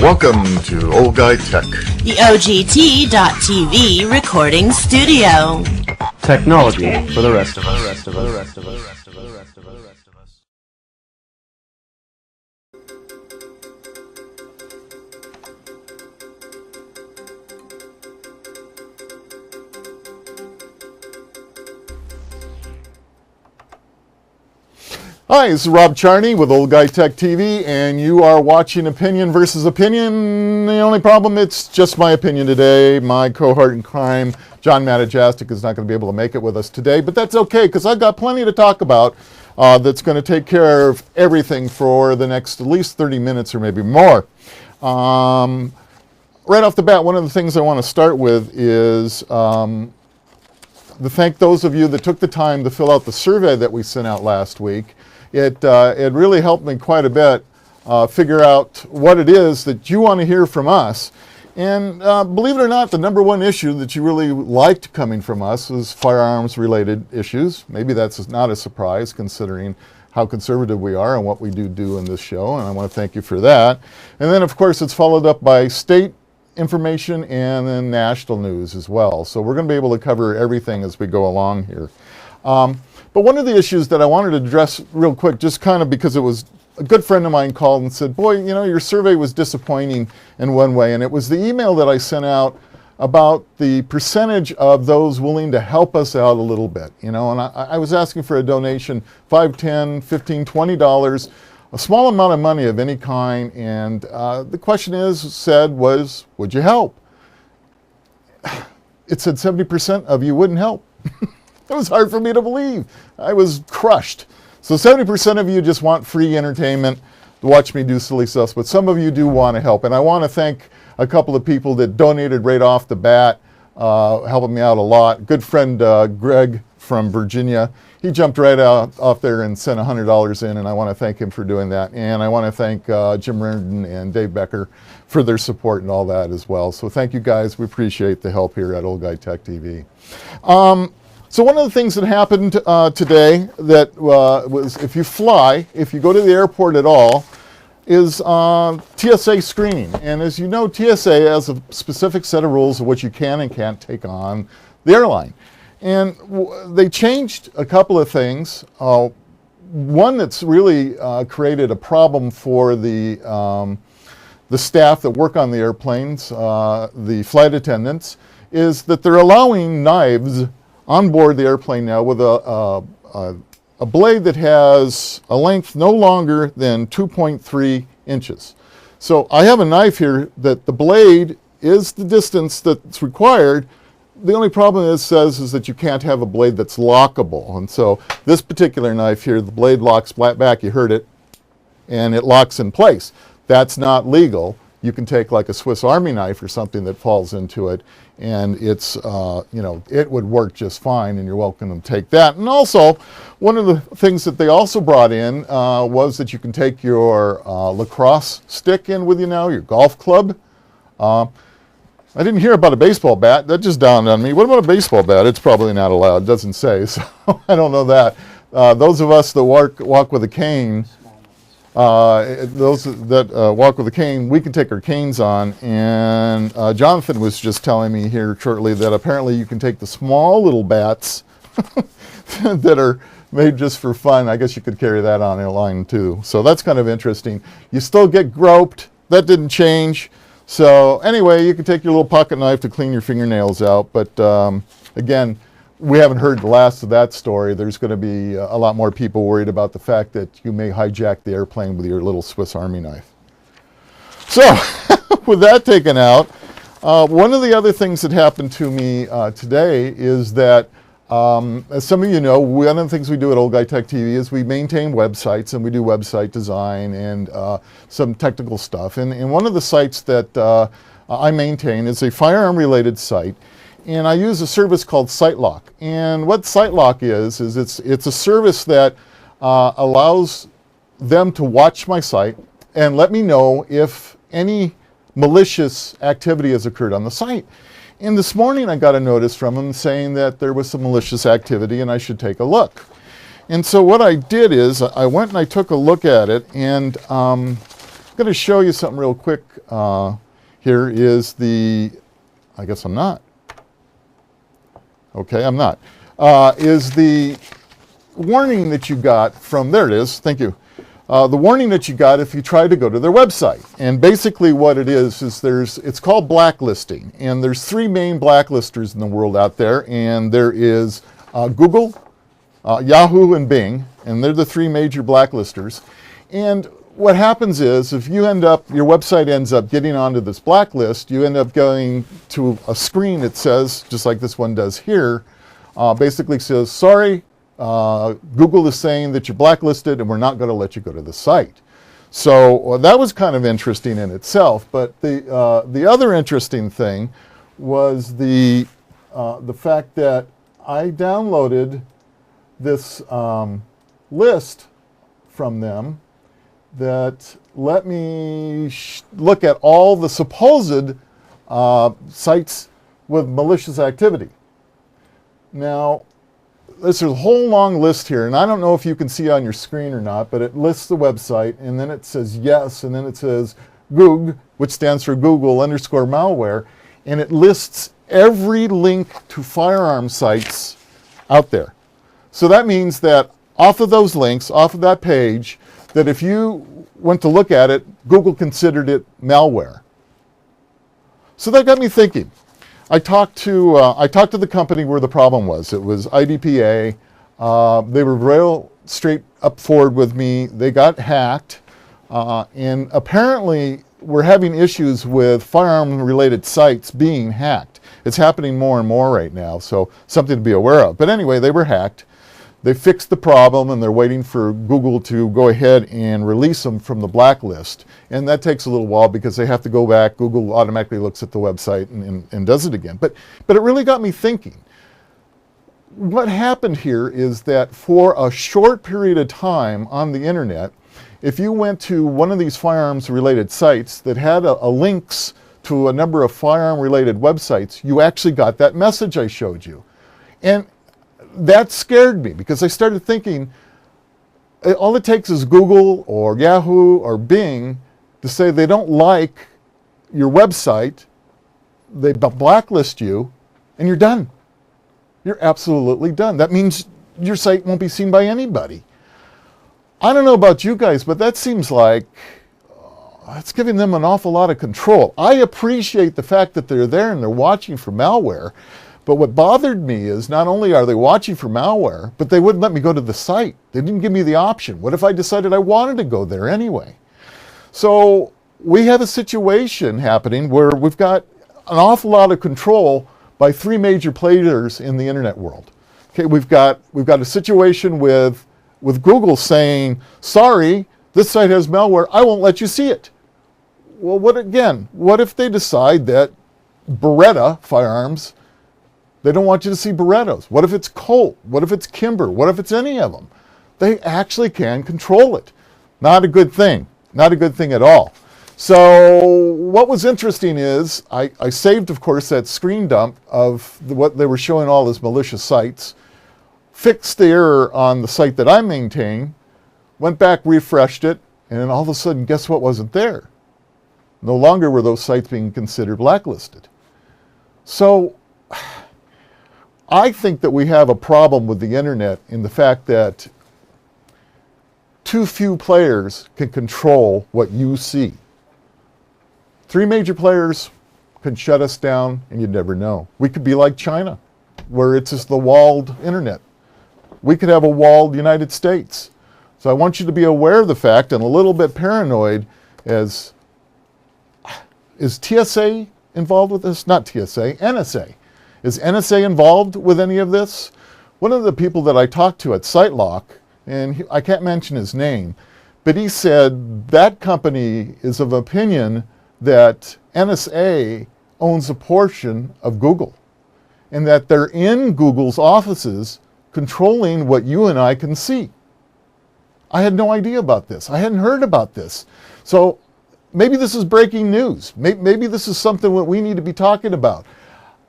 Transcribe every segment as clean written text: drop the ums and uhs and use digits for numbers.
Welcome to Old Guy Tech, the OGT.TV recording studio. Technology for the rest of us. Hi, this is Rob Charney with Old Guy Tech TV, and you are watching Opinion versus Opinion. The only problem, it's just my opinion today. My cohort in crime, John Matajastik, is not going to be able to make it with us today, but that's okay, because I've got plenty to talk about that's going to take care of everything for the next at least 30 minutes or maybe more. Right off the bat, one of the things I want to start with is to thank those of you that took the time to fill out the survey that we sent out last week. It really helped me quite a bit figure out what it is that you want to hear from us. And believe it or not, the number one issue that you really liked coming from us was firearms-related issues. Maybe that's not a surprise considering how conservative we are and what we do in this show, and I want to thank you for that. And then, of course, it's followed up by state information and then national news as well. So we're going to be able to cover everything as we go along here. But one of the issues that I wanted to address real quick, just kind of because it was a good friend of mine called and said, boy, you know, your survey was disappointing in one way, and it was the email that I sent out about the percentage of those willing to help us out a little bit, you know, and I was asking for a donation, $5, $10, $15, $20, a small amount of money of any kind, and the question was, would you help? It said 70% of you wouldn't help. It was hard for me to believe. I was crushed. So 70% of you just want free entertainment to watch me do silly stuff, but some of you do want to help. And I want to thank a couple of people that donated right off the bat, helping me out a lot. Good friend Greg from Virginia, he jumped right off there and sent $100 in, and I want to thank him for doing that. And I want to thank Jim Reardon and Dave Becker for their support and all that as well. So thank you guys. We appreciate the help here at Old Guy Tech TV. So one of the things that happened today that was, if you go to the airport at all, is TSA screening. And as you know, TSA has a specific set of rules of what you can and can't take on the airline. And they changed a couple of things. One that's really created a problem for the staff that work on the airplanes, the flight attendants, is that they're allowing knives on board the airplane now with a blade that has a length no longer than 2.3 inches. So I have a knife here that the blade is the distance that's required. The only problem it says is that you can't have a blade that's lockable. And so this particular knife here, the blade locks flat back, you heard it, and it locks in place. That's not legal. You can take like a Swiss Army knife or something that falls into it, and it's, you know, it would work just fine, and you're welcome to take that. And also, one of the things that they also brought in was that you can take your lacrosse stick in with you now, your golf club. I didn't hear about a baseball bat. That just dawned on me. What about a baseball bat? It's probably not allowed. It doesn't say, so I don't know that. Those of us that walk with a cane, those that walk with a cane, we can take our canes on, and Jonathan was just telling me here shortly that apparently you can take the small little bats that are made just for fun. I guess you could carry that on a line too. So that's kind of interesting. You still get groped. That didn't change. So anyway, you can take your little pocket knife to clean your fingernails out, but again, we haven't heard the last of that story. There's going to be a lot more people worried about the fact that you may hijack the airplane with your little Swiss Army knife. So, with that taken out, one of the other things that happened to me today is that, as some of you know, one of the things we do at Old Guy Tech TV is we maintain websites, and we do website design and some technical stuff. And one of the sites that I maintain is a firearm-related site. And I use a service called SiteLock. And what SiteLock is it's a service that allows them to watch my site and let me know if any malicious activity has occurred on the site. And this morning I got a notice from them saying that there was some malicious activity and I should take a look. And so what I did is I went and I took a look at it, and I'm going to show you something real quick. Here is the, I guess I'm not. Okay, I'm not. Is the warning that you got from, there it is, thank you. The warning that you got if you try to go to their website. And basically what it is it's called blacklisting. And there's 3 main blacklisters in the world out there. And there is Google, Yahoo, and Bing. And they're the 3 major blacklisters. And what happens is if you your website ends up getting onto this blacklist, you end up going to a screen that says, just like this one does here, basically says, sorry, Google is saying that you're blacklisted and we're not going to let you go to the site. So that was kind of interesting in itself. But the other interesting thing was the fact that I downloaded this list from them that let me look at all the supposed sites with malicious activity. Now, there's a whole long list here, and I don't know if you can see it on your screen or not, but it lists the website, and then it says yes, and then it says Goog, which stands for Google _malware, and it lists every link to firearm sites out there. So that means that off of those links, off of that page, that if you went to look at it, Google considered it malware. So that got me thinking. I talked to the company where the problem was. It was IDPA. They were real straight up forward with me. They got hacked, and apparently we're having issues with firearm-related sites being hacked. It's happening more and more right now, so something to be aware of. But anyway, they were hacked. They fixed the problem, and they're waiting for Google to go ahead and release them from the blacklist. And that takes a little while because they have to go back. Google automatically looks at the website and does it again. But it really got me thinking. What happened here is that for a short period of time on the internet, if you went to one of these firearms-related sites that had a links to a number of firearm-related websites, you actually got that message I showed you. And that scared me because I started thinking, all it takes is Google or Yahoo or Bing to say they don't like your website, they blacklist you, and you're done. You're absolutely done. That means your site won't be seen by anybody. I don't know about you guys, but that seems like it's giving them an awful lot of control. I appreciate the fact that they're there and they're watching for malware. But what bothered me is not only are they watching for malware, but they wouldn't let me go to the site. They didn't give me the option. What if I decided I wanted to go there anyway? So we have a situation happening where we've got an awful lot of control by 3 major players in the internet world. Okay, we've got a situation with Google saying, sorry, this site has malware, I won't let you see it. Well, what if they decide that Beretta firearms, they don't want you to see Berettas? What if it's Colt? What if it's Kimber? What if it's any of them? They actually can control it. Not a good thing. Not a good thing at all. So what was interesting is I saved, of course, that screen dump of what they were showing all as malicious sites, fixed the error on the site that I maintain, went back, refreshed it, and then all of a sudden, guess what wasn't there? No longer were those sites being considered blacklisted. So I think that we have a problem with the internet in the fact that too few players can control what you see. 3 major players can shut us down and you'd never know. We could be like China, where it's just the walled internet. We could have a walled United States. So I want you to be aware of the fact and a little bit paranoid as, is TSA involved with this? Not TSA, NSA. Is NSA involved with any of this? One of the people that I talked to at SiteLock, and I can't mention his name, but he said that company is of opinion that NSA owns a portion of Google and that they're in Google's offices controlling what you and I can see. I had no idea about this. I hadn't heard about this. So maybe this is breaking news. Maybe this is something that we need to be talking about.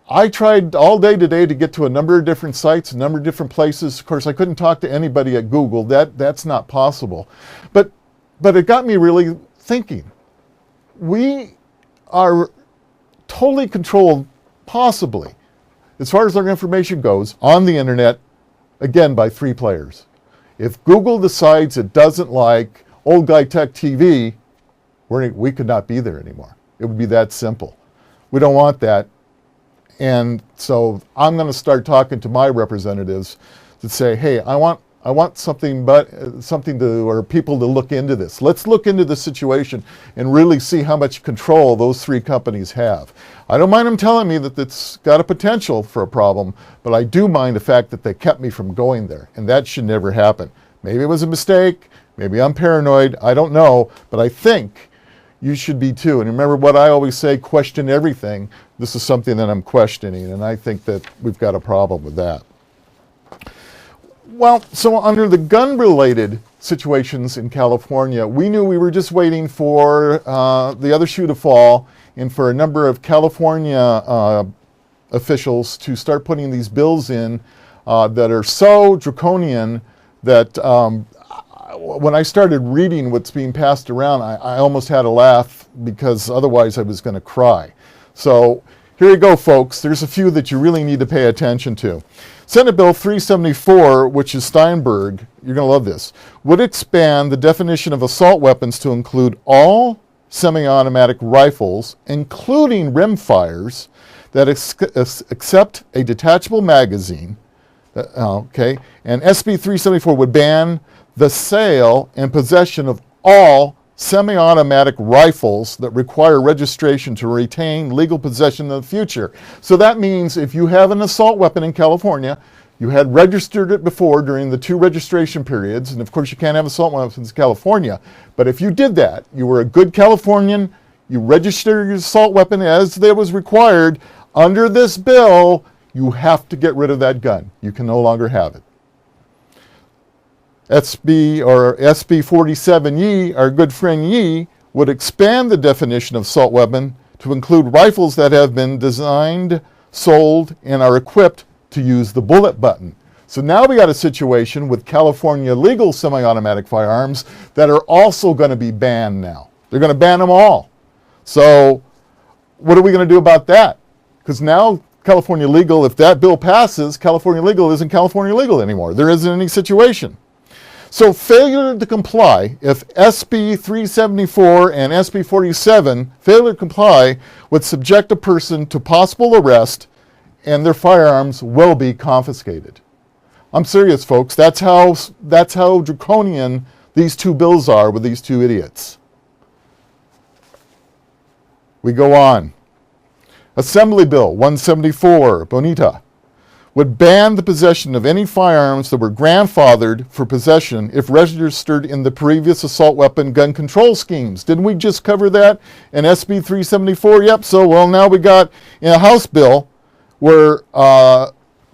I tried all day today to get to a number of different sites, a number of different places. Of course, I couldn't talk to anybody at Google. That's not possible. But it got me really thinking. we are totally controlled, possibly, as far as our information goes, on the internet, again, by 3 players. If Google decides it doesn't like Old Guy Tech TV, we could not be there anymore. It would be that simple. We don't want that. And so I'm going to start talking to my representatives to say, hey, I want something or people to look into this. Let's look into the situation and really see how much control those 3 companies have. I don't mind them telling me that it's got a potential for a problem, but I do mind the fact that they kept me from going there, and that should never happen. Maybe it was a mistake, maybe I'm paranoid, I don't know, but I think you should be too. And remember what I always say, question everything. This is something that I'm questioning, and I think that we've got a problem with that. Well, so under the gun-related situations in California, we knew we were just waiting for the other shoe to fall and for a number of California officials to start putting these bills in that are so draconian that when I started reading what's being passed around, I almost had a laugh because otherwise I was going to cry. So here you go, folks. There's a few that you really need to pay attention to. Senate Bill 374, which is Steinberg, you're going to love this, would expand the definition of assault weapons to include all semi-automatic rifles, including rimfires, that accept a detachable magazine. Okay, and SB 374 would ban the sale and possession of all semi-automatic rifles that require registration to retain legal possession in the future. So that means if you have an assault weapon in California, you had registered it before during the 2 registration periods, and of course you can't have assault weapons in California, but if you did that, you were a good Californian, you registered your assault weapon as it was required, under this bill, you have to get rid of that gun. You can no longer have it. SB 47E, our good friend Yee, would expand the definition of assault weapon to include rifles that have been designed, sold, and are equipped to use the bullet button. So now we got a situation with California legal semi-automatic firearms that are also going to be banned now. They're going to ban them all. So what are we going to do about that? Because now California legal, if that bill passes, California legal isn't California legal anymore. There isn't any situation. So failure to comply, if SB 374 and SB 47, failure to comply would subject a person to possible arrest and their firearms will be confiscated. I'm serious, folks. That's how draconian these 2 bills are with these 2 idiots. We go on. Assembly Bill 174, Bonita, would ban the possession of any firearms that were grandfathered for possession if registered in the previous assault weapon gun control schemes. Didn't we just cover that in SB 374? Yep, so well now we got in a House bill where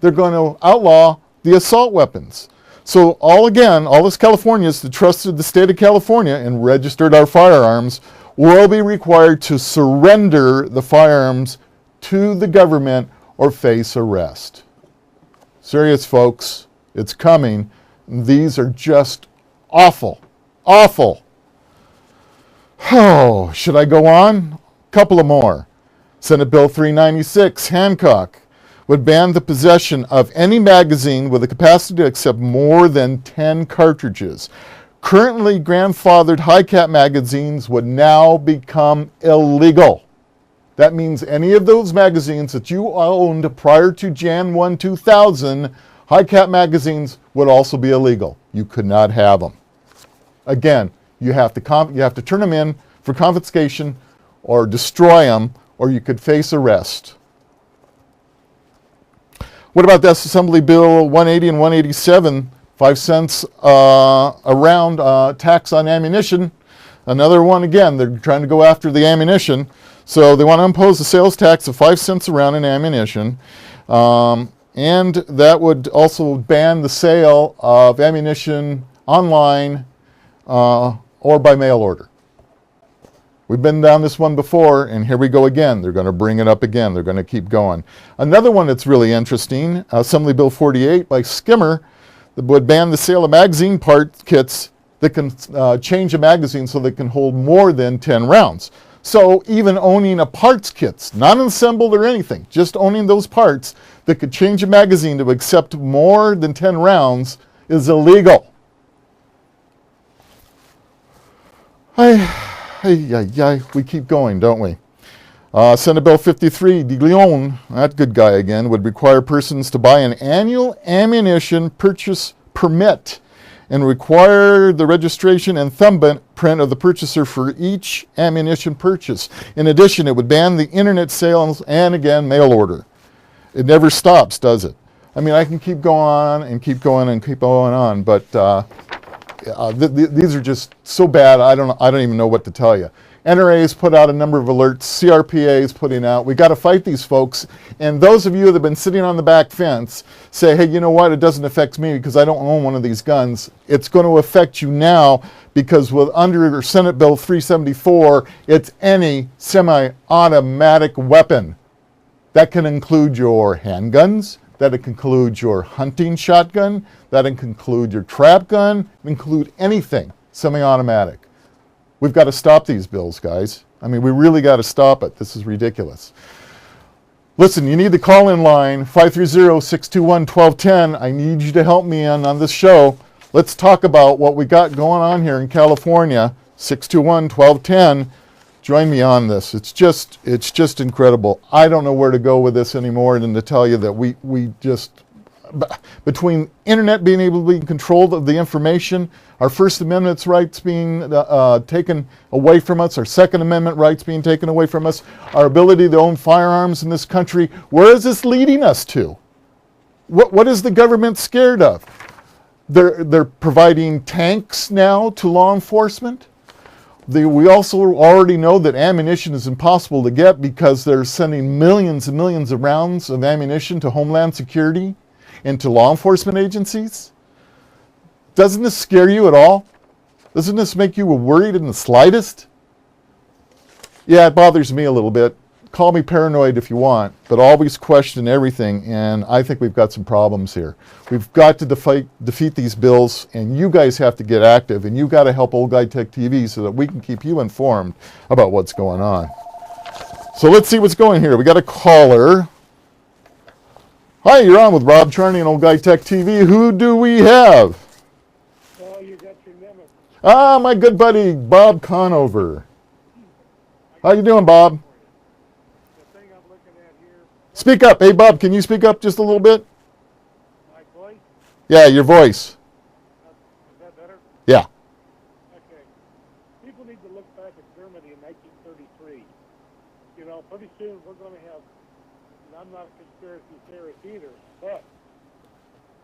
they're going to outlaw the assault weapons. So all us Californians that trusted the state of California and registered our firearms will be required to surrender the firearms to the government or face arrest. Serious, folks, it's coming. These are just awful, awful. Oh, should I go on? Couple of more. Senate Bill 396, Hancock, would ban the possession of any magazine with a capacity to accept more than 10 cartridges. Currently grandfathered high-cap magazines would now become illegal. That means any of those magazines that you owned prior to Jan 1, 2000, high-cap magazines would also be illegal. You could not have them. Again, you have to turn them in for confiscation or destroy them, or you could face arrest. What about that Assembly Bill 180 and 187, 5 cents a round tax on ammunition? Another one, again, they're trying to go after the ammunition. So they want to impose a sales tax of 5 cents a round in ammunition. And that would also ban the sale of ammunition online or by mail order. We've been down this one before, and here we go again. They're going to bring it up again. They're going to keep going. Another one that's really interesting, Assembly Bill 48 by Skimmer, that would ban the sale of magazine part kits that can change a magazine so they can hold more than 10 rounds. So even owning a parts kits, not assembled or anything, just owning those parts that could change a magazine to accept more than 10 rounds is illegal. We keep going, don't we? Senate Bill 53, de Leon, that good guy again, would require persons to buy an annual ammunition purchase permit and require the registration and thumbprint of the purchaser for each ammunition purchase. In addition, it would ban the internet sales and, again, mail order. It never stops, does it? I mean, I can keep going on and keep going and keep going on, but these are just so bad, I don't even know what to tell you. NRA's put out a number of alerts, CRPA is putting out. We got to fight these folks. And those of you that have been sitting on the back fence say, hey, you know what? It doesn't affect me because I don't own one of these guns. It's going to affect you now because under Senate Bill 374, it's any semi-automatic weapon. That can include your handguns. That can include your hunting shotgun. That can include your trap gun. Include anything semi-automatic. We've got to stop these bills, guys. I mean, we really got to stop it. This is ridiculous. Listen, you need the call-in line, 530-621-1210. I need you to help me on this show. Let's talk about what we got going on here in California, 621-1210. Join me on this. It's just incredible. I don't know where to go with this anymore than to tell you that we just, between internet being able to be in control of the information, our First Amendment rights being taken away from us, our Second Amendment rights being taken away from us, our ability to own firearms in this country, where is this leading us to? What is the government scared of? They're providing tanks now to law enforcement. We also already know that ammunition is impossible to get because they're sending millions and millions of rounds of ammunition to Homeland Security and to law enforcement agencies. Doesn't this scare you at all? Doesn't this make you worried in the slightest? Yeah, it bothers me a little bit. Call me paranoid if you want, but always question everything, and I think we've got some problems here. We've got to defeat these bills, and you guys have to get active, and you've got to help Old Guy Tech TV so that we can keep you informed about what's going on. So let's see what's going here. We got a caller. Hi, you're on with Rob Charney and Old Guy Tech TV. Who do we have? Oh, you got your nemesis. Ah, my good buddy, Bob Conover. How you doing, Bob? The thing I'm looking at here, Speak up. Hey, Bob, can you speak up just a little bit? my voice, Yeah, your voice. is that better? Yeah. Okay. People need to look back at Germany in 1933. You know, pretty soon we're going to have, and I'm not a conspiracy theorist either, but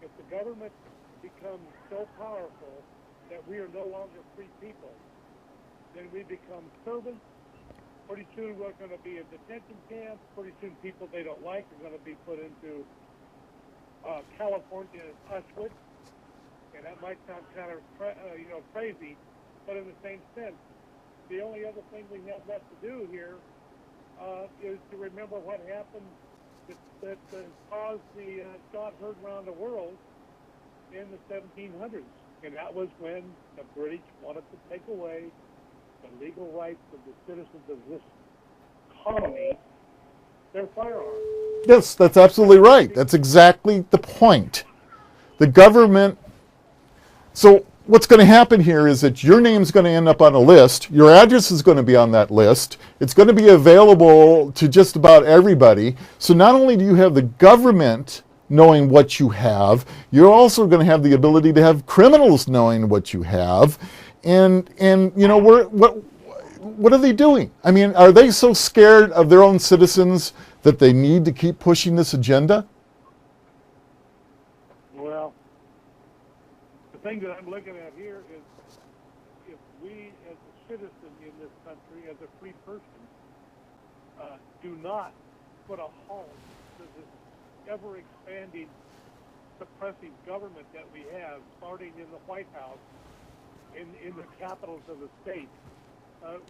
if the government becomes so powerful that we are no longer free people, then we become servants. Pretty soon we're going to be in detention camps. Pretty soon people they don't like are going to be put into California Auschwitz. And that might sound kind of crazy, but in the same sense, the only other thing we have left to do here is to remember what happened that caused the God heard around the world in the 1700s. And that was when the British wanted to take away the legal rights of the citizens of this colony, their firearms. Yes, that's absolutely right. That's exactly the point. The government. So what's going to happen here is that your name's going to end up on a list. Your address is going to be on that list. It's going to be available to just about everybody. So not only do you have the government knowing what you have, you're also going to have the ability to have criminals knowing what you have. And you know, what are they doing? I mean, are they so scared of their own citizens that they need to keep pushing this agenda? Well, the thing that I'm looking at here is if we as a citizen in this country, as a free person, do not put a halt to this ever-expanding suppressive government that we have, starting in the White House, in the capitals of the state,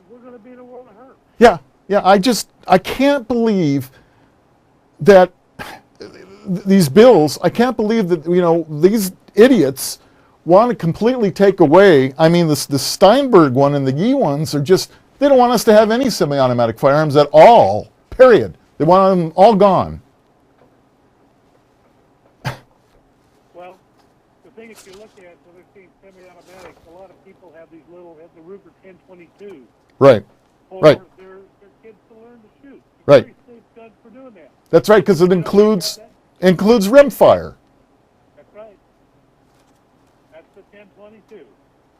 we're going to be in a world of hurt. Yeah. I can't believe that these bills, I can't believe that, you know, these idiots want to completely take away, I mean, the Steinberg one and the Yee ones are just They don't want us to have any semi-automatic firearms at all, period. They want them all gone. Well, the thing if you look at when they're seeing semi-automatics, a lot of people have these little, have the Ruger 1022. Right. Or Right. their kids to learn to shoot. It's Right. very safe gun for doing that. That's right, because it includes rimfire. That's right. That's the 1022.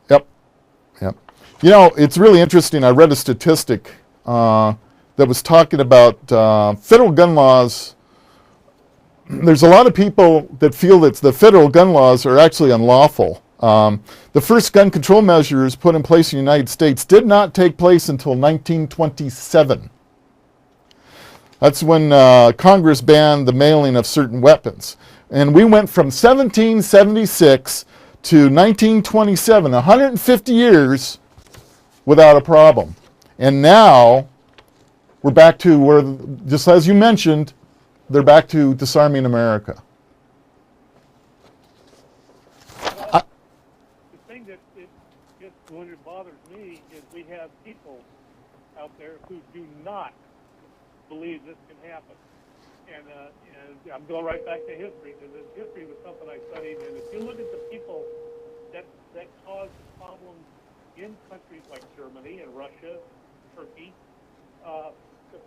Yep. Yep. You know, it's really interesting. I read a statistic that was talking about federal gun laws. There's a lot of people that feel that the federal gun laws are actually unlawful. The first gun control measures put in place in the United States did not take place until 1927. That's when Congress banned the mailing of certain weapons. And we went from 1776 to 1927, 150 years without a problem. And now we're back to where, just as you mentioned, they're back to disarming America. The thing that just when it bothers me is we have people out there who do not believe this can happen. And I'm going right back to history, because history was something I studied. And if you look at the people that caused problems in countries like Germany and Russia, Turkey, the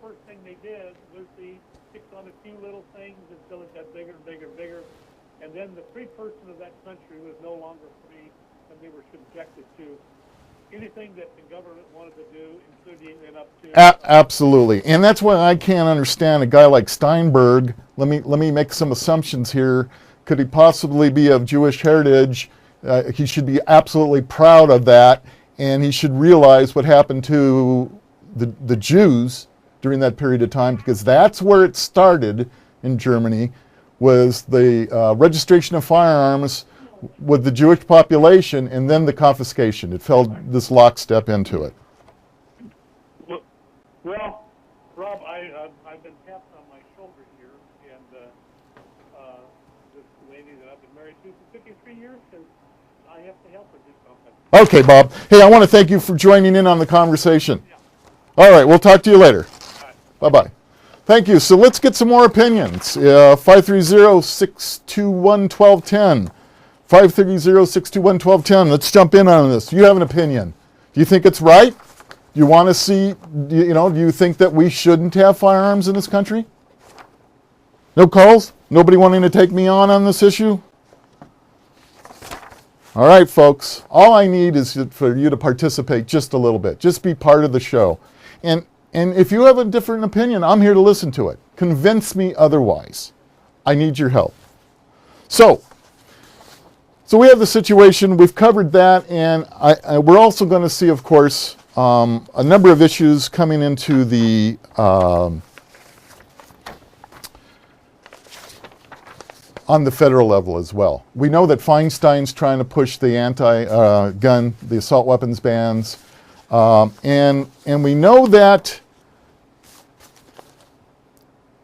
first thing they did was they picked on a few little things until it got bigger and bigger and bigger. And then the free person of that country was no longer free, and they were subjected to anything that the government wanted to do, including and up to... Absolutely. And that's why I can't understand a guy like Steinberg. Let me make some assumptions here. Could he possibly be of Jewish heritage? He should be absolutely proud of that, and he should realize what happened to the Jews during that period of time, because that's where it started in Germany, was the registration of firearms with the Jewish population, and then the confiscation. It fell this lockstep into it. Well, Rob, I've been tapped on my shoulder here, and this lady that I've been married to for 53 years, and I have to help her do something. Okay, Bob. Hey, I want to thank you for joining in on the conversation. All right, we'll talk to you later. Bye-bye. Thank you. So let's get some more opinions. 530-621-1210. 530-621-1210. Let's jump in on this. You have an opinion. Do you think it's right? Do you want to see, do you think that we shouldn't have firearms in this country? No calls? Nobody wanting to take me on this issue? All right, folks. All I need is for you to participate just a little bit. Just be part of the show. And if you have a different opinion, I'm here to listen to it. Convince me otherwise. I need your help. So we have the situation. We've covered that, and we're also going to see, of course, a number of issues coming into the on the federal level as well. We know that Feinstein's trying to push the anti-gun, the assault weapons bans, and we know that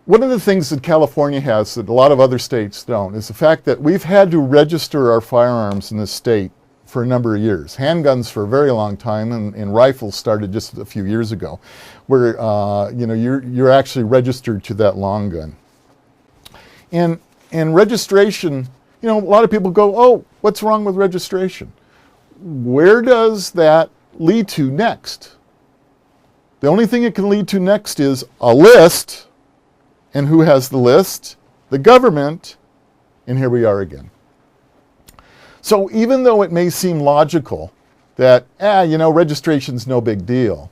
one of the things that California has that a lot of other states don't is the fact that we've had to register our firearms in this state for a number of years. Handguns for a very long time, and rifles started just a few years ago, where you're actually registered to that long gun. And registration, a lot of people go, oh, what's wrong with registration? Where does that lead to next? The only thing it can lead to next is a list. And who has the list? The government. And here we are again. So even though it may seem logical that, registration's no big deal,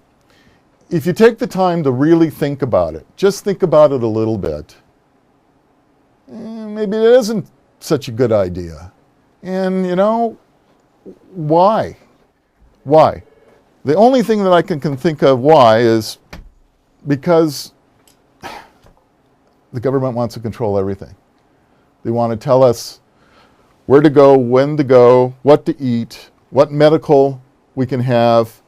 if you take the time to really think about it, just think about it a little bit, maybe it isn't such a good idea. And, why? Why? The only thing that I can think of why is because the government wants to control everything. They want to tell us where to go, when to go, what to eat, what medical we can have,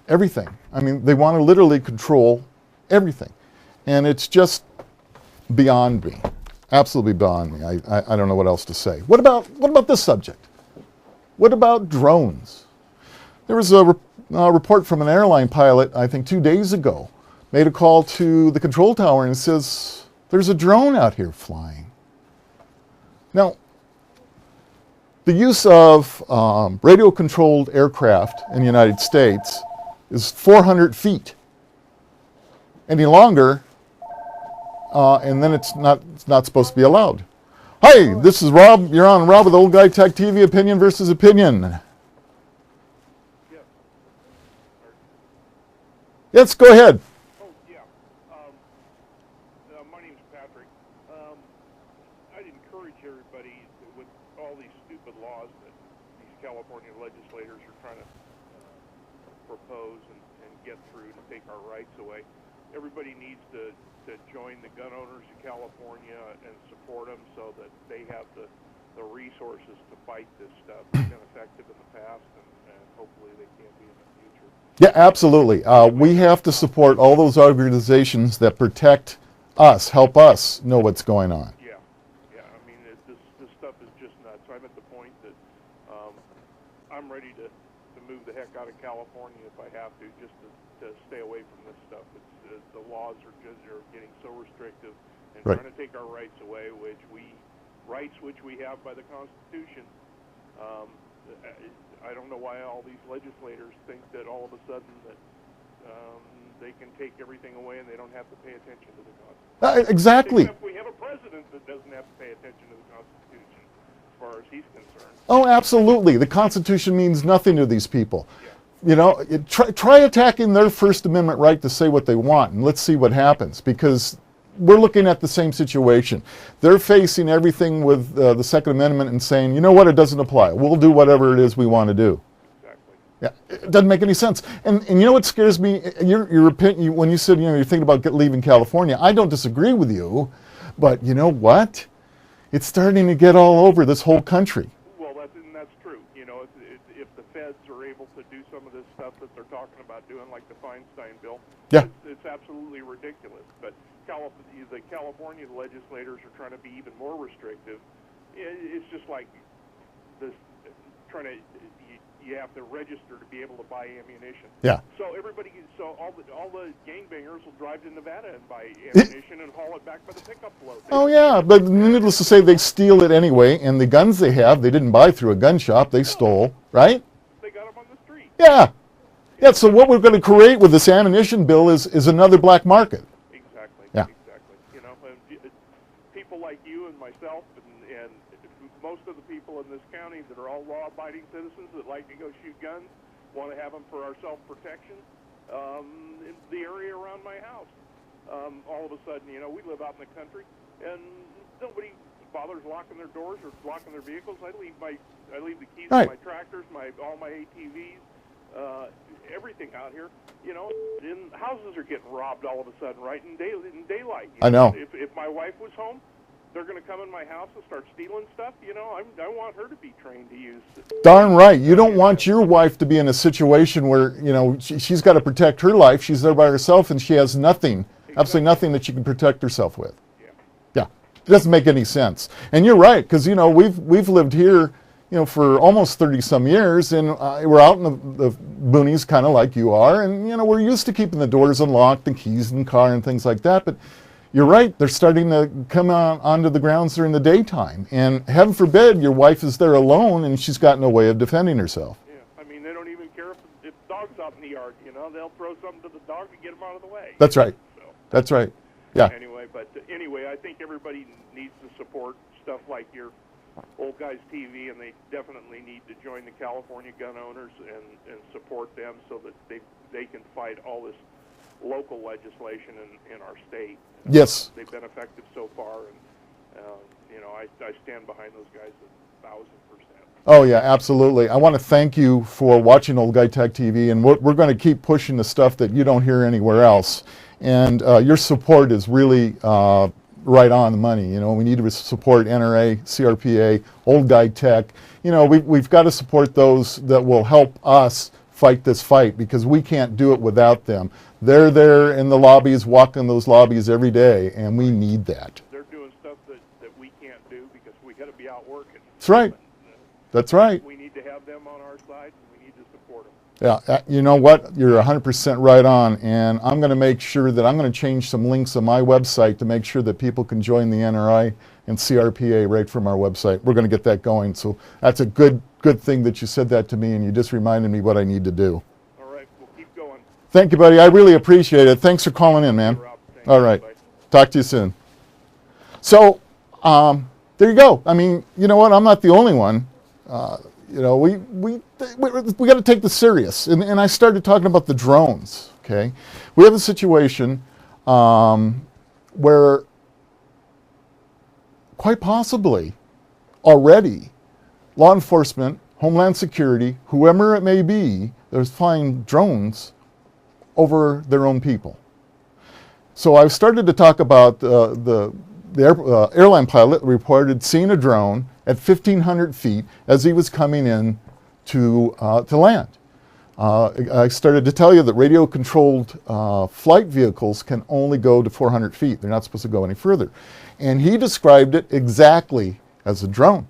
everything. I mean, they want to literally control everything. And it's just beyond me, absolutely beyond me. I don't know what else to say. What about this subject? What about drones? There was a report from an airline pilot, I think 2 days ago, made a call to the control tower and says, there's a drone out here flying. Now, the use of radio-controlled aircraft in the United States is 400 feet. Any longer, and then it's not supposed to be allowed. Hi, this is Rob. You're on Rob with Old Guy Tech TV, Opinion versus Opinion. Yes, go ahead. Oh, yeah. My name's Patrick. I'd encourage everybody with all these stupid laws that these California legislators are trying to propose and get through to take our rights away. Everybody needs to join the gun owners of California and support them so that they have the resources to fight this stuff. They've been effective in the past, and hopefully they can be in the future. Yeah, absolutely. We have to support all those organizations that protect us, help us know what's going on. Yeah. I mean, this stuff is just nuts. I'm at the point that I'm ready to move the heck out of California if I have to, just to stay away from this stuff. The laws are getting so restrictive and Right. trying to take our rights away, which we have by the Constitution. I don't know why all these legislators think that all of a sudden that they can take everything away and they don't have to pay attention to the Constitution. Exactly. Except we have a president that doesn't have to pay attention to the Constitution as far as he's concerned. Oh, absolutely. The Constitution means nothing to these people. You know, try attacking their First Amendment right to say what they want, and let's see what happens, because we're looking at the same situation. They're facing everything with the Second Amendment and saying, you know what, it doesn't apply. We'll do whatever it is we want to do. Exactly. Yeah, it doesn't make any sense. And you know what scares me? Your opinion, when you said, you know, you're thinking about leaving California, I don't disagree with you, but you know what? It's starting to get all over this whole country. Well, that's true. You know, if the feds are able to do some of this stuff that they're talking about doing, like the Feinstein bill, Yeah. it's absolutely ridiculous. But the California legislators are trying to be even more restrictive. It's just like this trying to. You have to register to be able to buy ammunition. Yeah. So all the gangbangers will drive to Nevada and buy ammunition and haul it back by the pickup load. Oh yeah, but needless to say, they steal it anyway, and the guns they have, they didn't buy through a gun shop, they stole, right? They got them on the street. Yeah. Yeah, so what we're going to create with this ammunition bill is another black market. Exactly. Yeah. Exactly. You know, and people like you and myself and most of the people in this county that are all law-abiding citizens that like to go shoot guns, want to have them for our self-protection. In the area around my house, all of a sudden, you know, we live out in the country, and nobody bothers locking their doors or locking their vehicles. I leave the keys Right. to my tractors, all my ATVs, everything out here. You know, and houses are getting robbed all of a sudden, right in daylight. I know. If my wife was home, they're going to come in my house and start stealing stuff. You know, I want her to be trained to use. Darn right. You don't want your wife to be in a situation where, you know, she's got to protect her life. She's there by herself and she has nothing, absolutely nothing that she can protect herself with. Yeah. Yeah. It doesn't make any sense. And you're right, because, you know, we've lived here, you know, for almost 30-some years, and we're out in the boonies kind of like you are, and, you know, we're used to keeping the doors unlocked and keys in the car and things like that, but you're right, they're starting to come onto the grounds during the daytime, and heaven forbid your wife is there alone and she's got no way of defending herself. Yeah, I mean, they don't even care if the dog's out in the yard, you know. They'll throw something to the dog to get him out of the way. That's right. So, That's right. Yeah. Anyway, I think everybody needs to support stuff like your Old Guys TV, and they definitely need to join the California gun owners and support them so that they can fight all this local legislation in our state. Yes. They've been effective so far, and you know, I stand behind those guys 1,000%. Oh yeah, absolutely. I want to thank you for watching Old Guy Tech TV, and we're going to keep pushing the stuff that you don't hear anywhere else. And your support is really right on the money. You know, we need to support NRA, CRPA, Old Guy Tech. You know, we've got to support those that will help us fight this fight, because we can't do it without them. They're there in the lobbies, walking those lobbies every day, and we need that. They're doing stuff that we can't do because we got to be out working. That's right. That's right. We need to have them on our side, and we need to support them. Yeah, you know what? You're 100% right on, and I'm going to make sure that I'm going to change some links on my website to make sure that people can join the NRI and CRPA right from our website. We're going to get that going, so that's a good thing that you said that to me, and you just reminded me what I need to do. All right, we'll keep going. Thank you, buddy. I really appreciate it. Thanks for calling in, man. Rob, thanks. All right. Bye. Talk to you soon. So, there you go. I mean, you know what? I'm not the only one. You know, we got to take this serious. And I started talking about the drones, okay? We have a situation where quite possibly already law enforcement, Homeland Security, whoever it may be, there's flying drones over their own people. So I've started to talk about the airline pilot reported seeing a drone at 1,500 feet as he was coming in to land. I started to tell you that radio-controlled flight vehicles can only go to 400 feet. They're not supposed to go any further. And he described it exactly as a drone.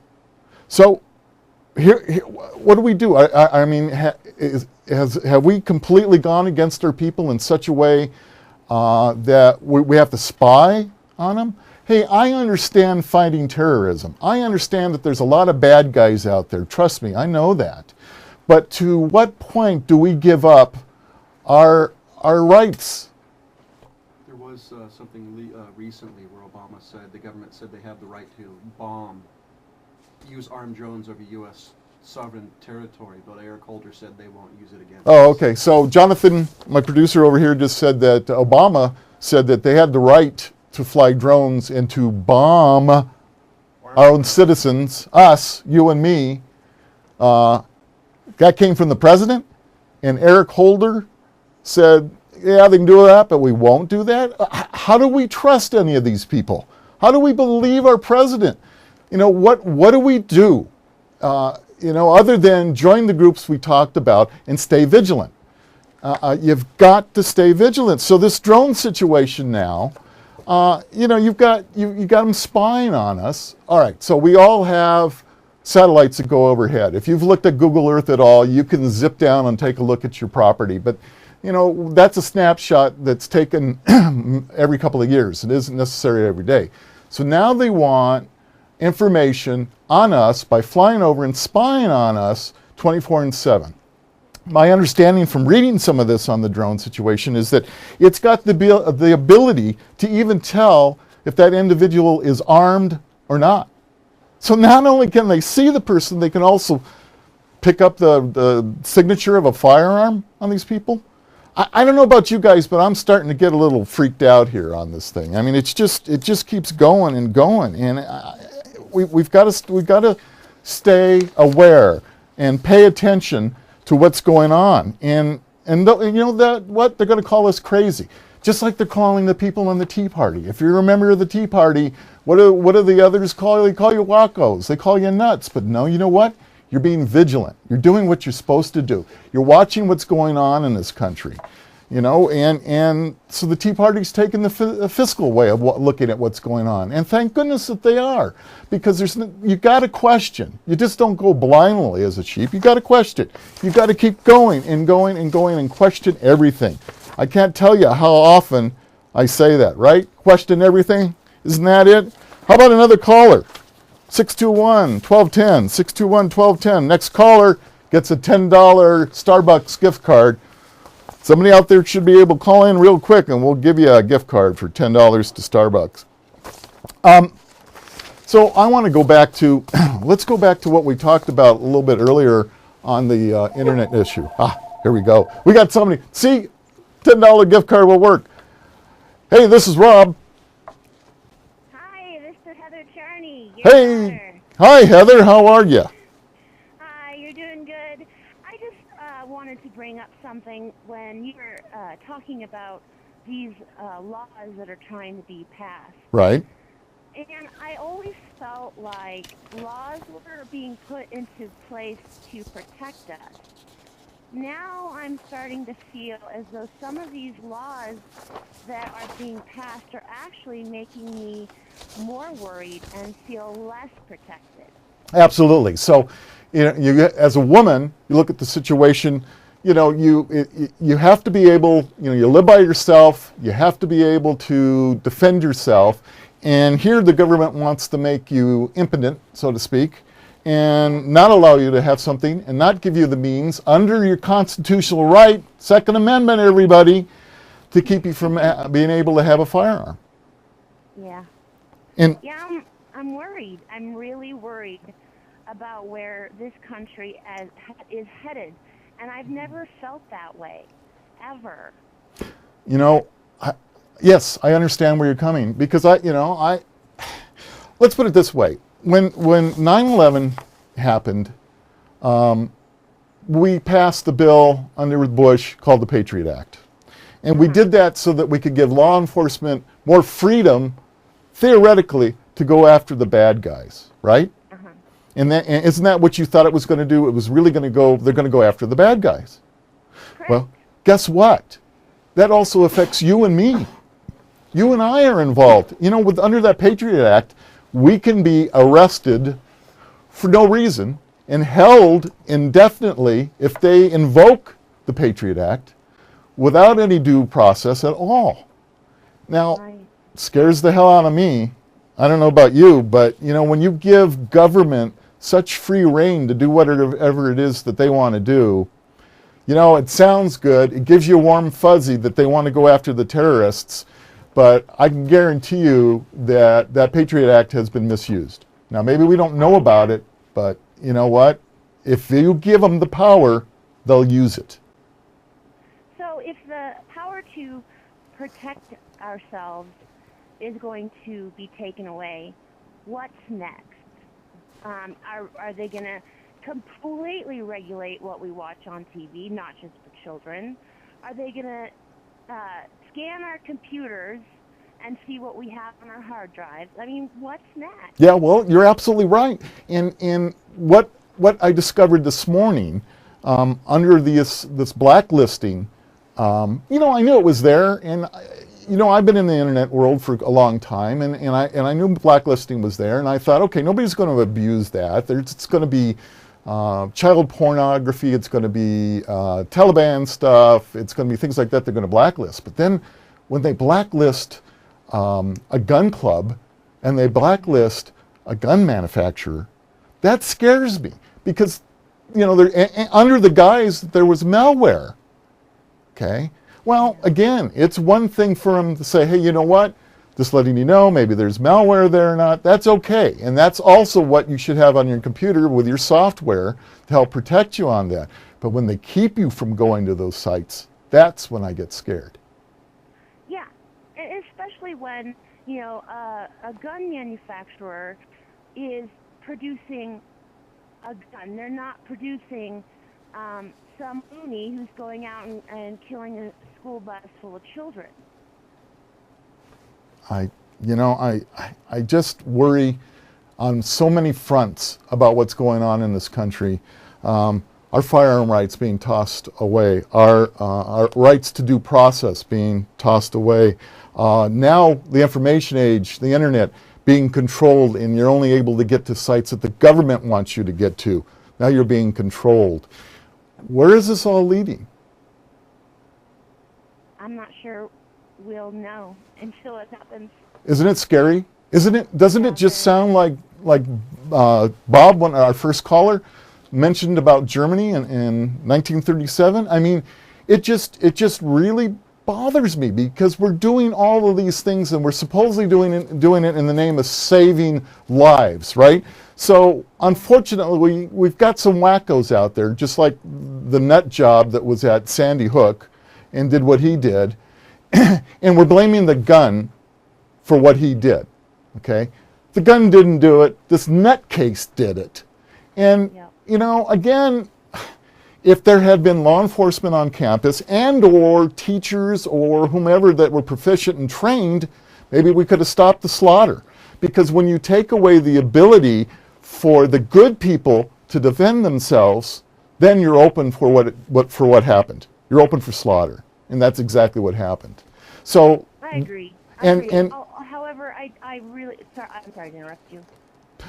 So here what do we do? I mean, have we completely gone against our people in such a way that we have to spy on them? Hey, I understand fighting terrorism. I understand that there's a lot of bad guys out there. Trust me, I know that. But to what point do we give up our rights? There was something recently where Obama said, the government said they have the right to use armed drones over U.S. sovereign territory, but Eric Holder said they won't use it against Oh, us. okay. So Jonathan, my producer over here, just said that Obama said that they had the right to fly drones and to bomb our own citizens, us, you and me. That came from the president, and Eric Holder said, yeah, they can do that, but we won't do that. How do we trust any of these people? How do we believe our president? You know, what do we do? You know, other than join the groups we talked about and stay vigilant. You've got to stay vigilant. So this drone situation now, you know, you got them spying on us. All right, so we all have satellites that go overhead. If you've looked at Google Earth at all, you can zip down and take a look at your property. But, you know, that's a snapshot that's taken every couple of years. It isn't necessary every day. So now they want information on us by flying over and spying on us 24/7. My understanding from reading some of this on the drone situation is that it's got the ability to even tell if that individual is armed or not. So not only can they see the person, they can also pick up the signature of a firearm on these people. I don't know about you guys, but I'm starting to get a little freaked out here on this thing. I mean, it just keeps going and going, and we've got to stay aware and pay attention to what's going on. And you know that what they're going to call us crazy, just like they're calling the people on the Tea Party. If you're a member of the Tea Party, what do the others call you? They call you wackos. They call you nuts. But no, you know what? You're being vigilant. You're doing what you're supposed to do. You're watching what's going on in this country, you know. And so the Tea Party's taken the fiscal way of looking at what's going on. And thank goodness that they are, because you got to question. You just don't go blindly as a sheep. You got to question. You got to keep going and going and going and question everything. I can't tell you how often I say that, right? Question everything. Isn't that it? How about another caller? 621-1210, 621-1210. Next caller gets a $10 Starbucks gift card. Somebody out there should be able to call in real quick, and we'll give you a gift card for $10 to Starbucks. So I want to go back to, let's go back to what we talked about a little bit earlier on the internet issue. Here we go. We got somebody. See, $10 gift card will work. Hey, this is Rob. Hey, hi Heather, how are you? Hi, you're doing good. I just wanted to bring up something when you were talking about these laws that are trying to be passed. Right. And I always felt like laws were being put into place to protect us. Now I'm starting to feel as though some of these laws that are being passed are actually making me more worried and feel less protected. Absolutely. So, you know, as a woman, you look at the situation, you have to be able, you live by yourself, you have to be able to defend yourself, and here the government wants to make you impotent, so to speak, and not allow you to have something and not give you the means under your constitutional right, Second Amendment, everybody, to keep you from being able to have a firearm. Yeah. And I'm worried. I'm really worried about where this country is headed. And I've never felt that way, ever. Yes, I understand where you're coming, because let's put it this way. When 9/11 happened, we passed the bill under Bush called the Patriot Act. And we did that so that we could give law enforcement more freedom, theoretically, to go after the bad guys, right? And isn't that what you thought it was going to do? It was really going to go, they're going to go after the bad guys. Correct. Well, guess what? That also affects you and me. You and I are involved. Under that Patriot Act, we can be arrested for no reason and held indefinitely if they invoke the Patriot Act without any due process at all. Now, it scares the hell out of me. I don't know about you, but when you give government such free rein to do whatever it is that they want to do, it sounds good. It gives you a warm fuzzy that they want to go after the terrorists, but I can guarantee you that that Patriot Act has been misused. Now, maybe we don't know about it, but you know what? If you give them the power, they'll use it. So if the power to protect ourselves is going to be taken away, what's next? Are they going to completely regulate what we watch on TV, not just for children? Are they going to scan our computers and see what we have on our hard drives? I mean, what's next? Yeah, well, you're absolutely right. And what I discovered this morning under this blacklisting, I knew it was there, and I've been in the internet world for a long time, and I knew blacklisting was there, and I thought, okay, nobody's going to abuse that. It's going to be child pornography, it's going to be Taliban stuff, it's going to be things like that they're going to blacklist. But then when they blacklist a gun club and they blacklist a gun manufacturer, that scares me, because under the guise that there was malware. Okay? Well, again, it's one thing for them to say, hey, you know what? Just letting you know, maybe there's malware there or not. That's okay. And that's also what you should have on your computer with your software to help protect you on that. But when they keep you from going to those sites, that's when I get scared. Yeah, and especially when, a gun manufacturer is producing a gun. They're not producing some loony who's going out and killing a school bus full of children. I just worry on so many fronts about what's going on in this country. Our firearm rights being tossed away, our rights to due process being tossed away. Now the information age, the internet, being controlled, and you're only able to get to sites that the government wants you to get to. Now you're being controlled. Where is this all leading? I'm not sure we'll know until it happens. Isn't it scary? Isn't it? Doesn't it just sound like Bob, when our first caller, mentioned about Germany in 1937? I mean, it just really bothers me, because we're doing all of these things and we're supposedly doing it in the name of saving lives, right? So unfortunately, we've got some wackos out there, just like the nut job that was at Sandy Hook and did what he did, and we're blaming the gun for what he did. Okay, the gun didn't do it. This nutcase did it, and again, if there had been law enforcement on campus and or teachers or whomever that were proficient and trained, maybe we could have stopped the slaughter. Because when you take away the ability for the good people to defend themselves, then you're open for what happened. You're open for slaughter, and that's exactly what happened. So I agree. However, I really I'm sorry to interrupt you.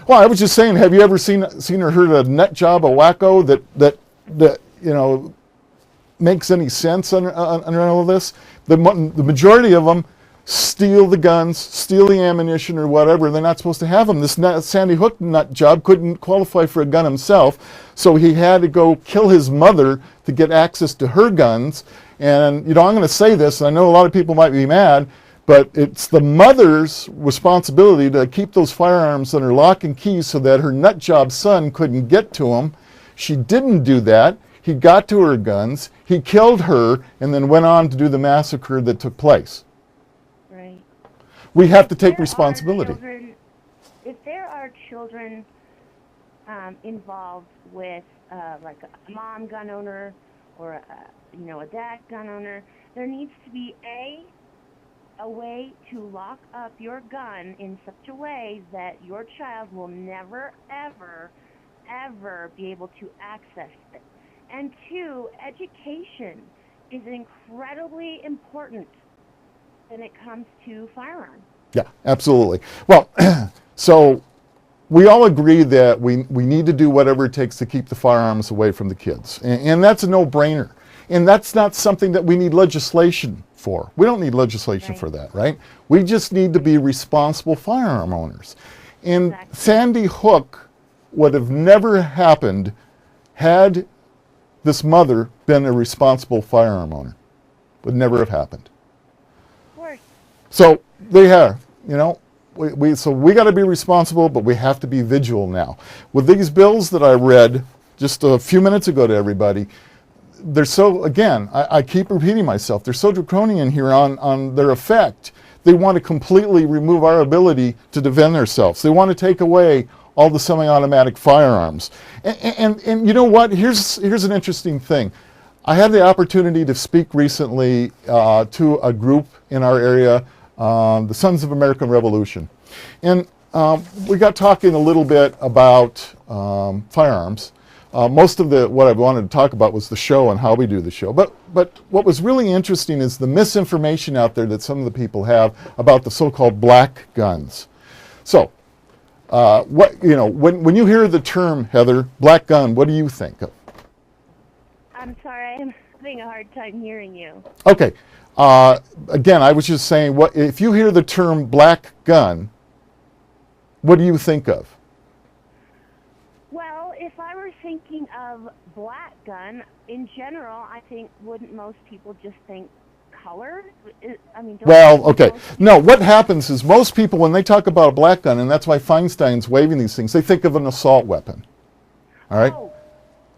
Well, I was just saying, have you ever seen or heard a nut job, a wacko that makes any sense under all of this. The majority of them steal the guns, steal the ammunition or whatever. They're not supposed to have them. This Sandy Hook nut job couldn't qualify for a gun himself, so he had to go kill his mother to get access to her guns. And, I'm going to say this, and I know a lot of people might be mad, but it's the mother's responsibility to keep those firearms under lock and key so that her nut job son couldn't get to them. She didn't do that. He got to her guns, he killed her, and then went on to do the massacre that took place. Right. We have to take responsibility. If there are children involved with like a mom gun owner or a dad gun owner, there needs to be a way to lock up your gun in such a way that your child will never, ever be able to access it. And two, education is incredibly important when it comes to firearms. Yeah, absolutely. Well, so we all agree that we need to do whatever it takes to keep the firearms away from the kids. And that's a no-brainer. And that's not something that we need legislation for. We don't need legislation for that, right? We just need to be responsible firearm owners. And Sandy Hook would have never happened had this mother been a responsible firearm owner. Would never have happened. Of course. So they have, so we got to be responsible, but we have to be vigilant now. With these bills that I read just a few minutes ago to everybody, they're so, again, I keep repeating myself, they're so draconian here on their effect. They want to completely remove our ability to defend ourselves. They want to take away all the semi-automatic firearms. And you know what? Here's an interesting thing. I had the opportunity to speak recently to a group in our area, the Sons of American Revolution. And we got talking a little bit about firearms. Most of what I wanted to talk about was the show and how we do the show. But what was really interesting is the misinformation out there that some of the people have about the so-called black guns. So, when you hear the term, Heather, black gun, what do you think of? I'm sorry, I'm having a hard time hearing you. Okay. Again, I was just saying, if you hear the term black gun, what do you think of? Well, if I were thinking of black gun, in general, I think, wouldn't most people just think color? No, what happens is most people, when they talk about a black gun, and that's why Feinstein's waving these things, they think of an assault weapon. All right? Oh.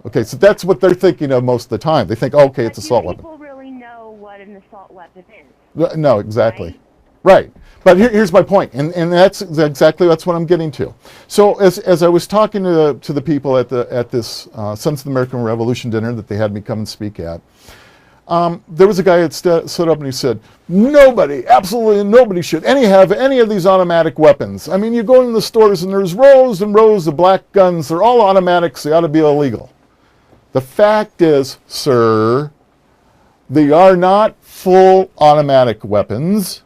Okay, so that's what they're thinking of most of the time. They think, okay, it's an assault weapon. Do people really know what an assault weapon is? No, exactly. Right. But here's my point, and that's what I'm getting to. So as I was talking to the people at this Sons of the American Revolution dinner that they had me come and speak at, there was a guy that stood up and he said, absolutely nobody should have any of these automatic weapons. I mean, you go in the stores and there's rows and rows of black guns. They're all automatics. They ought to be illegal. The fact is, sir, they are not full automatic weapons.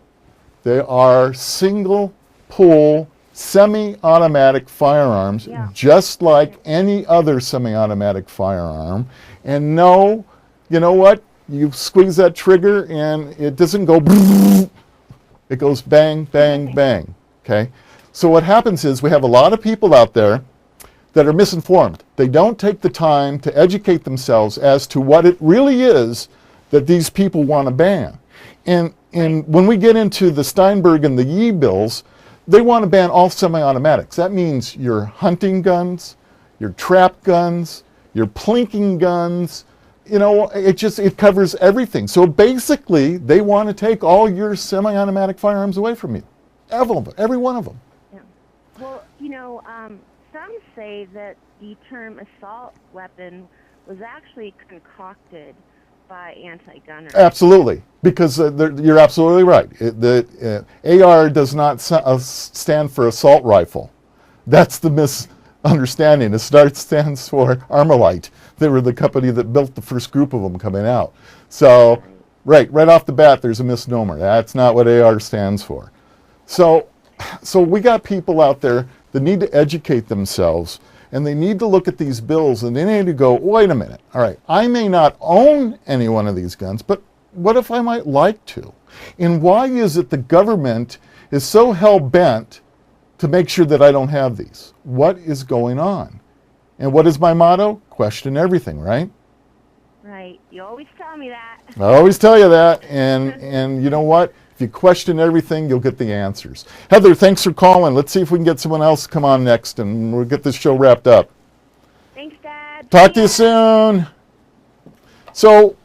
They are single pull semi-automatic firearms, just like any other semi-automatic firearm. And no, you know what? You squeeze that trigger and it doesn't go, it goes bang, bang, bang, okay? So what happens is we have a lot of people out there that are misinformed. They don't take the time to educate themselves as to what it really is that these people want to ban. And when we get into the Steinberg and the Yee bills, they want to ban all semi-automatics. That means your hunting guns, your trap guns, your plinking guns. It covers everything. So basically, they want to take all your semi-automatic firearms away from you. Every one of them. Yeah. Well, some say that the term assault weapon was actually concocted by anti-gunners. Absolutely, because you're absolutely right. The AR does not stand for assault rifle. That's the misunderstanding. It stands for Armalite. They were the company that built the first group of them coming out. So, right off the bat, there's a misnomer. That's not what AR stands for. So we got people out there that need to educate themselves. And they need to look at these bills and they need to go, wait a minute, all right, I may not own any one of these guns, but what if I might like to? And why is it the government is so hell-bent to make sure that I don't have these? What is going on? And what is my motto? Question everything, right? Right. You always tell me that. I always tell you that, and you know what? If you question everything, you'll get the answers. Heather, thanks for calling. Let's see if we can get someone else to come on next, and we'll get this show wrapped up. Thanks, Dad. Talk to you soon. So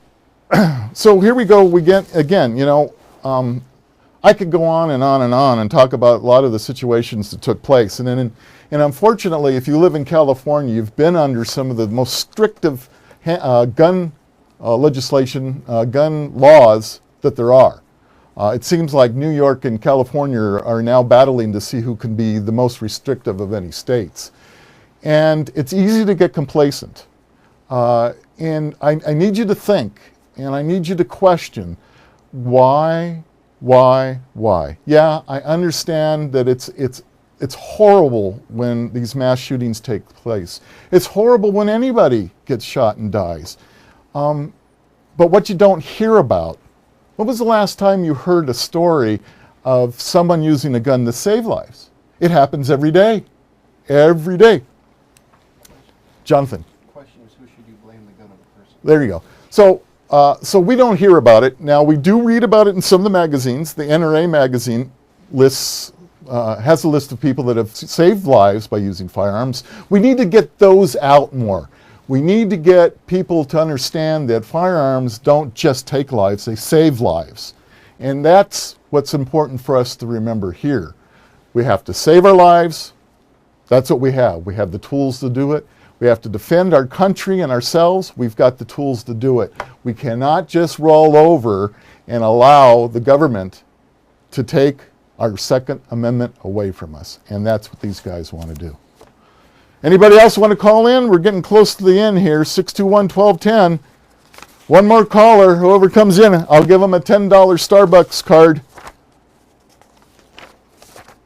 here we go. We get, again, I could go on and on and on and talk about a lot of the situations that took place. And unfortunately, if you live in California, you've been under some of the most strictive gun legislation, gun laws that there are. It seems like New York and California are now battling to see who can be the most restrictive of any states. And it's easy to get complacent. And I need you to think, and I need you to question, why? Yeah, I understand that it's horrible when these mass shootings take place. It's horrible when anybody gets shot and dies. But what you don't hear about, when was the last time you heard a story of someone using a gun to save lives? It happens every day. Every day. Jonathan. The question is, who should you blame, the gun or the person? There you go. So we don't hear about it. Now, we do read about it in some of the magazines. The NRA magazine has a list of people that have saved lives by using firearms. We need to get those out more. We need to get people to understand that firearms don't just take lives, they save lives. And that's what's important for us to remember here. We have to save our lives. That's what we have. We have the tools to do it. We have to defend our country and ourselves. We've got the tools to do it. We cannot just roll over and allow the government to take our Second Amendment away from us. And that's what these guys want to do. Anybody else want to call in? We're getting close to the end here. 621-1210. One more caller. Whoever comes in, I'll give them a $10 Starbucks card.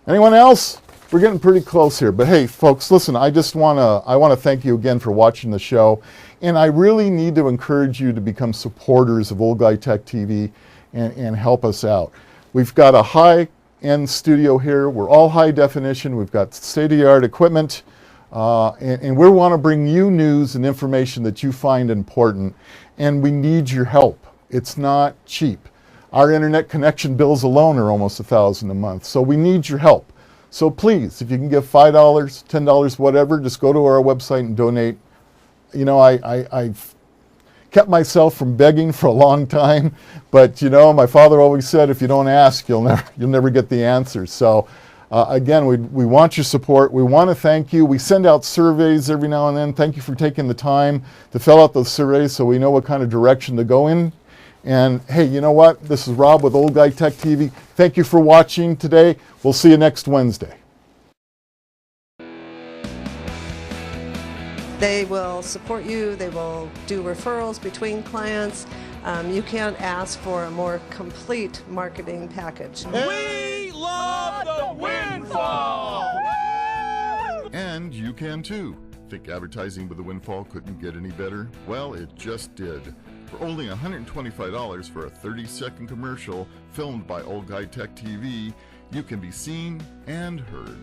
Anyone else? We're getting pretty close here. But hey, folks, listen, I want to thank you again for watching the show. And I really need to encourage you to become supporters of Old Guy Tech TV and help us out. We've got a high-end studio here. We're all high definition. We've got state-of-the-art equipment. And we want to bring you news and information that you find important. And we need your help. It's not cheap. Our internet connection bills alone are almost $1,000 a month. So we need your help. So please, if you can give $5, $10, whatever, just go to our website and donate. You know, I've kept myself from begging for a long time, but you know, my father always said, if you don't ask, you'll never get the answers. So again, we want your support. We want to thank you. We send out surveys every now and then. Thank you for taking the time to fill out those surveys so we know what kind of direction to go in. And hey, you know what? This is Rob with Old Guy Tech TV. Thank you for watching today. We'll see you next Wednesday. They will support you. They will do referrals between clients. You can't ask for a more complete marketing package. We love the windfall! And you can too. Think advertising with the Windfall couldn't get any better? Well, it just did. For only $125 for a 30-second commercial filmed by Old Guy Tech TV, you can be seen and heard.